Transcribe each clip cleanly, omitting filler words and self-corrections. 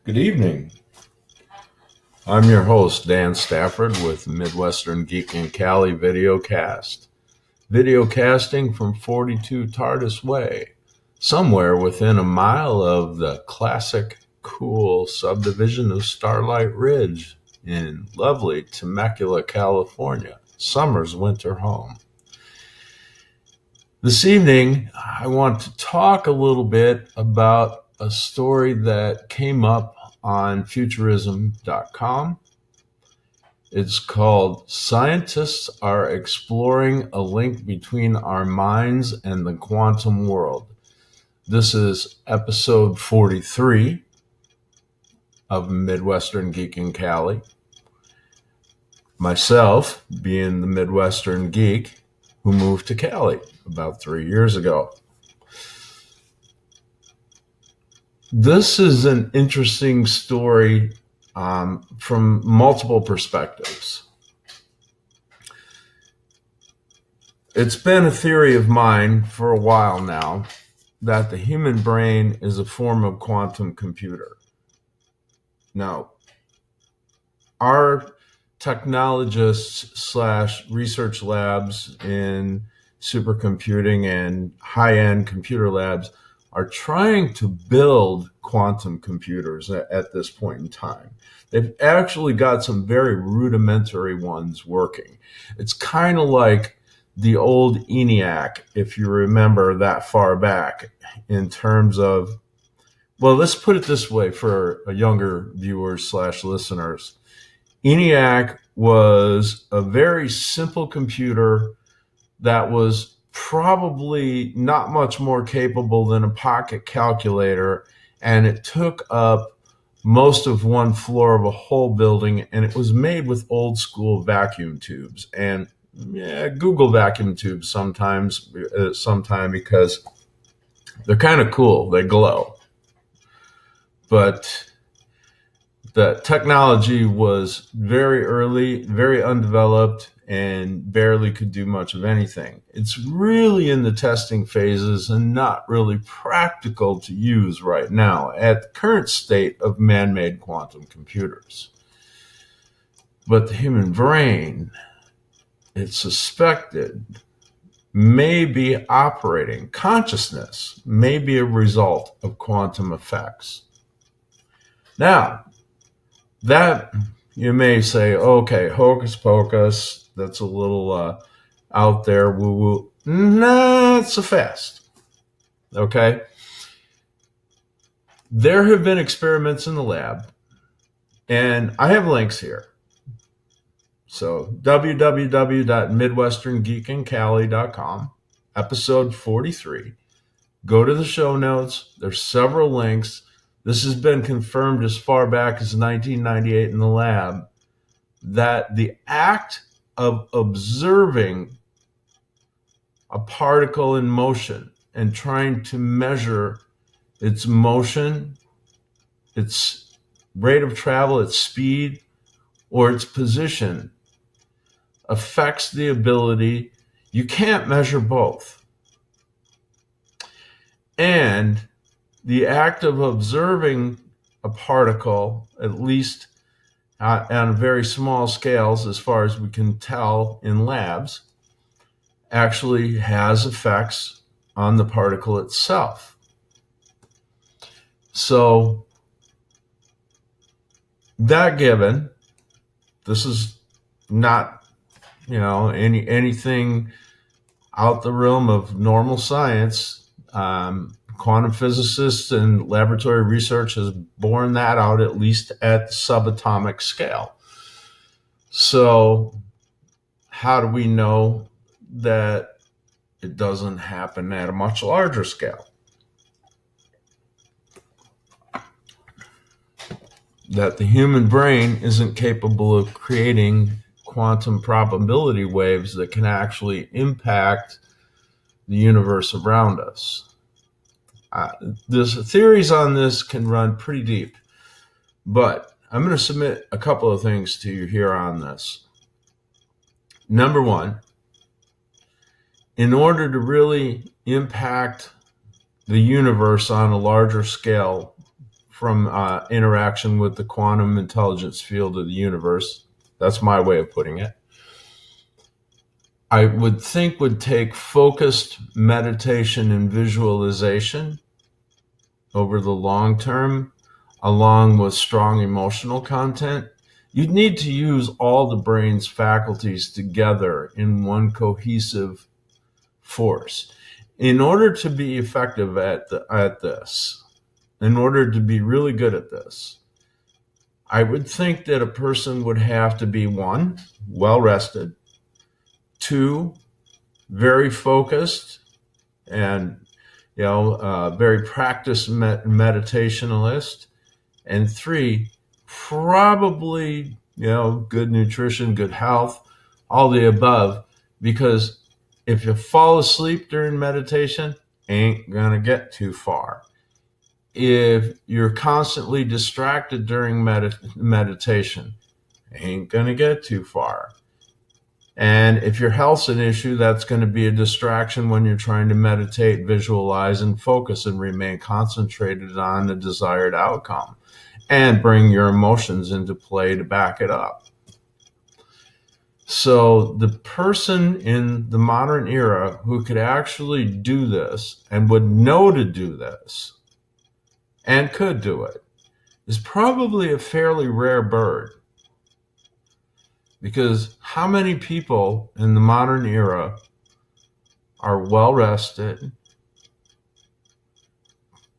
Good evening. I'm your host, Dan Stafford, with Midwestern Geek in Cali videocast. Videocasting from 42 TARDIS Way, somewhere within a mile of the classic, cool subdivision of Starlight Ridge in lovely Temecula, California, summer's winter home. This evening, I want to talk a little bit about a story that came up on futurism.com. It's called Scientists Are Exploring a Link Between Our Minds and the Quantum World. This is episode 43 of Midwestern Geek in Cali. Myself being the Midwestern Geek who moved to Cali about 3 years ago. This is an interesting story from multiple perspectives. It's been a theory of mine for a while now that the human brain is a form of quantum computer. Now, our technologists / research labs in supercomputing and high-end computer labs are trying to build quantum computers at this point in time. They've actually got some very rudimentary ones working. It's kind of like the old ENIAC, if you remember that far back, in terms of, well, let's put it this way for younger viewers / listeners. ENIAC was a very simple computer that was probably not much more capable than a pocket calculator, and it took up most of one floor of a whole building, and it was made with old school vacuum tubes. And Google vacuum tubes sometime because they're kind of cool. They glow. But the technology was very early, very undeveloped, and barely could do much of anything. It's really in the testing phases and not really practical to use right now at the current state of man-made quantum computers. But the human brain, it's suspected, may be operating. Consciousness may be a result of quantum effects. Now, that you may say, okay, hocus pocus, that's a little out there, woo-woo. Not so fast, okay? There have been experiments in the lab, and I have links here. So www.midwesterngeekincali.com, episode 43. Go to the show notes. There's several links. This has been confirmed as far back as 1998 in the lab, that the act of observing a particle in motion and trying to measure its motion, its rate of travel, its speed, or its position affects the ability. You can't measure both. And the act of observing a particle, at least on very small scales, as far as we can tell in labs, actually has effects on the particle itself. So, that given, this is not, anything out the realm of normal science. Quantum physicists and laboratory research has borne that out, at least at the subatomic scale. So how do we know that it doesn't happen at a much larger scale? That the human brain isn't capable of creating quantum probability waves that can actually impact the universe around us. The theories on this can run pretty deep, but I'm going to submit a couple of things to you here on this. Number one, in order to really impact the universe on a larger scale from interaction with the quantum intelligence field of the universe. That's my way of putting it. I would think would take focused meditation and visualization over the long term, along with strong emotional content. You'd need to use all the brain's faculties together in one cohesive force. In order to be effective at this, in order to be really good at this, I would think that a person would have to be, 1, well rested, 2, very focused and very practiced meditationalist, and 3, probably good nutrition, good health, all the above. Because if you fall asleep during meditation, ain't gonna get too far. If you're constantly distracted during meditation, ain't gonna get too far. And if your health's an issue, that's going to be a distraction when you're trying to meditate, visualize, and focus and remain concentrated on the desired outcome and bring your emotions into play to back it up. So the person in the modern era who could actually do this and would know to do this and could do it is probably a fairly rare bird. Because how many people in the modern era are well rested,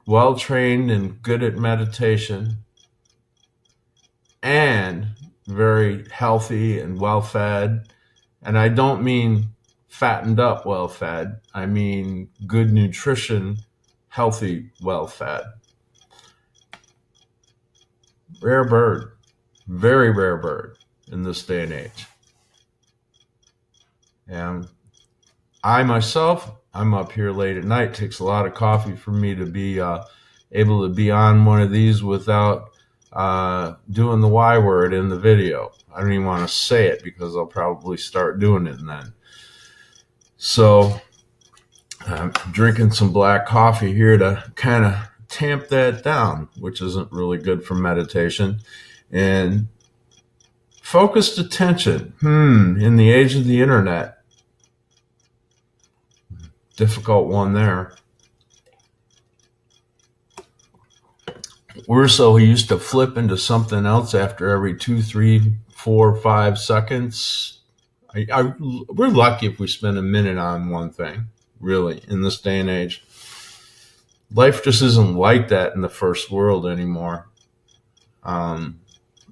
well trained and good at meditation, and very healthy and well fed? And I don't mean fattened up well fed. I mean good nutrition, healthy, well fed. Rare bird, very rare bird in this day and age. And I myself, I'm up here late at night. It takes a lot of coffee for me to be able to be on one of these without doing the Y word in the video. I don't even want to say it because I'll probably start doing it then. So I'm drinking some black coffee here to kind of tamp that down, which isn't really good for meditation. And focused attention. In the age of the internet. Difficult one there. We're so used to flip into something else after every 2, 3, 4, 5 seconds. We're lucky if we spend a minute on one thing, really, in this day and age. Life just isn't like that in the first world anymore.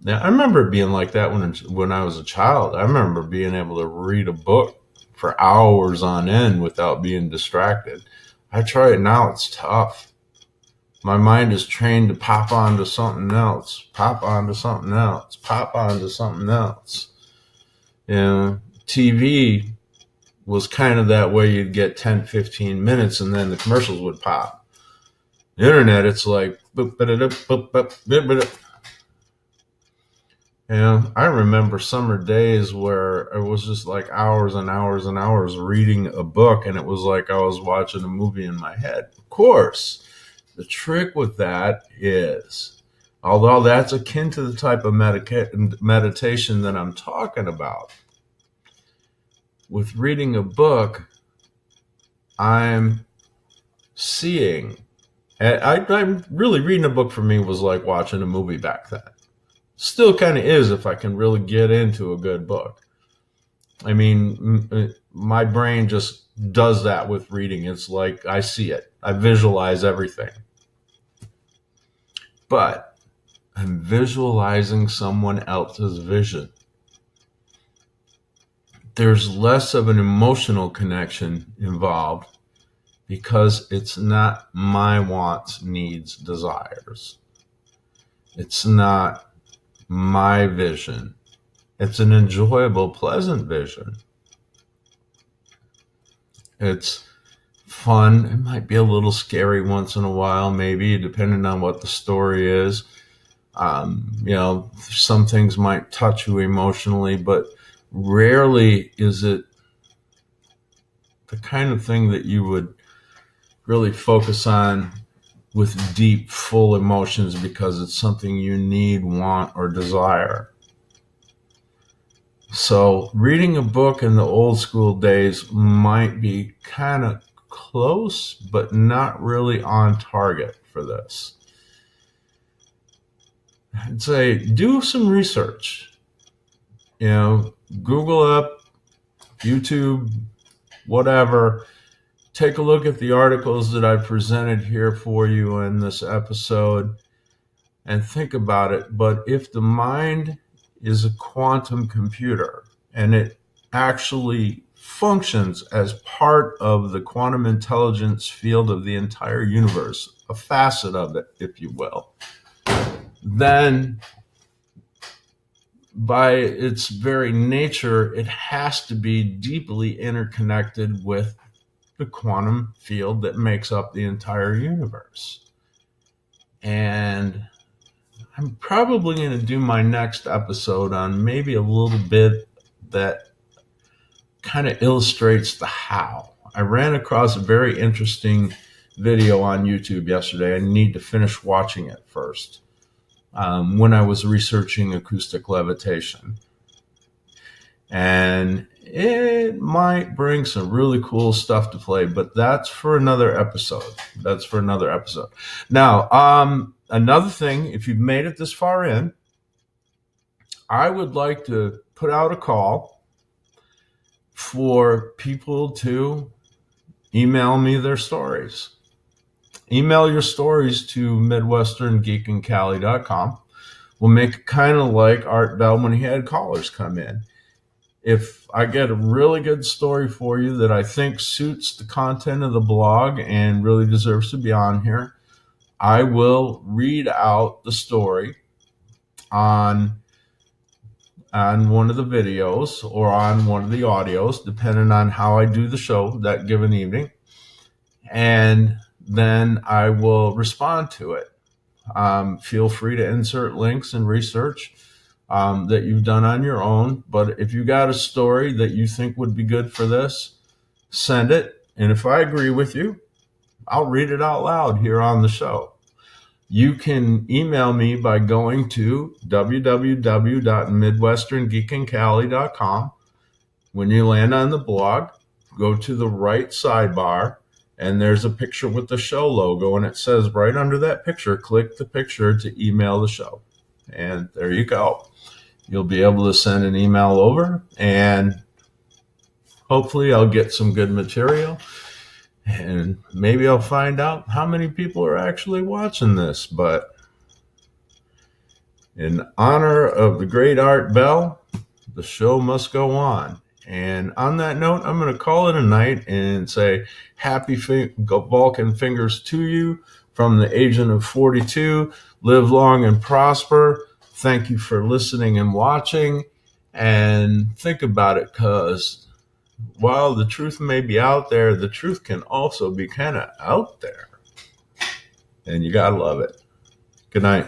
Now, I remember it being like that when I was a child. I remember being able to read a book for hours on end without being distracted. I try it now, it's tough. My mind is trained to pop onto something else, pop onto something else, pop onto something else. TV was kind of that way. You'd get 10, 15 minutes and then the commercials would pop. The internet, it's like, boop, ba-da-da, boop, boop, ba-da-da. I remember summer days where it was just like hours and hours and hours reading a book, and it was like I was watching a movie in my head. Of course, the trick with that is, although that's akin to the type of meditation that I'm talking about, with reading a book, I'm seeing. I'm really reading a book for me was like watching a movie back then. Still kind of is if I can really get into a good book. I mean, my brain just does that with reading. It's like I see it. I visualize everything. But I'm visualizing someone else's vision. There's less of an emotional connection involved because it's not my wants, needs, desires. It's not my vision. It's an enjoyable, pleasant vision. It's fun. It might be a little scary once in a while, maybe, depending on what the story is. Some things might touch you emotionally, but rarely is it the kind of thing that you would really focus on with deep, full emotions because it's something you need, want, or desire. So reading a book in the old school days might be kind of close, but not really on target for this. I'd say do some research. Google up, YouTube, whatever. Take a look at the articles that I presented here for you in this episode and think about it. But if the mind is a quantum computer and it actually functions as part of the quantum intelligence field of the entire universe, a facet of it, if you will, then by its very nature, it has to be deeply interconnected with the quantum field that makes up the entire universe. And I'm probably going to do my next episode on maybe a little bit that kind of illustrates the how. I ran across a very interesting video on YouTube yesterday. I need to finish watching it first. When I was researching acoustic levitation. And it might bring some really cool stuff to play, but that's for another episode. Now, another thing, if you've made it this far in, I would like to put out a call for people to email me their stories. Email your stories to MidwesternGeekInCali.com. We'll make it kind of like Art Bell when he had callers come in. If I get a really good story for you that I think suits the content of the blog and really deserves to be on here, I will read out the story on one of the videos or on one of the audios, depending on how I do the show that given evening. And then I will respond to it. Feel free to insert links and research that you've done on your own. But if you got a story that you think would be good for this, send it. And if I agree with you, I'll read it out loud here on the show. You can email me by going to www.midwesterngeekincali.com. When you land on the blog, go to the right sidebar, and there's a picture with the show logo, and it says right under that picture, click the picture to email the show. And there you go. You'll be able to send an email over, and hopefully I'll get some good material. And maybe I'll find out how many people are actually watching this. But in honor of the great Art Bell, the show must go on. And on that note, I'm going to call it a night and say happy Vulcan fingers to you from the Agent of 42. Live long and prosper. Thank you for listening and watching. And think about it, because while the truth may be out there, the truth can also be kind of out there. And you got to love it. Good night.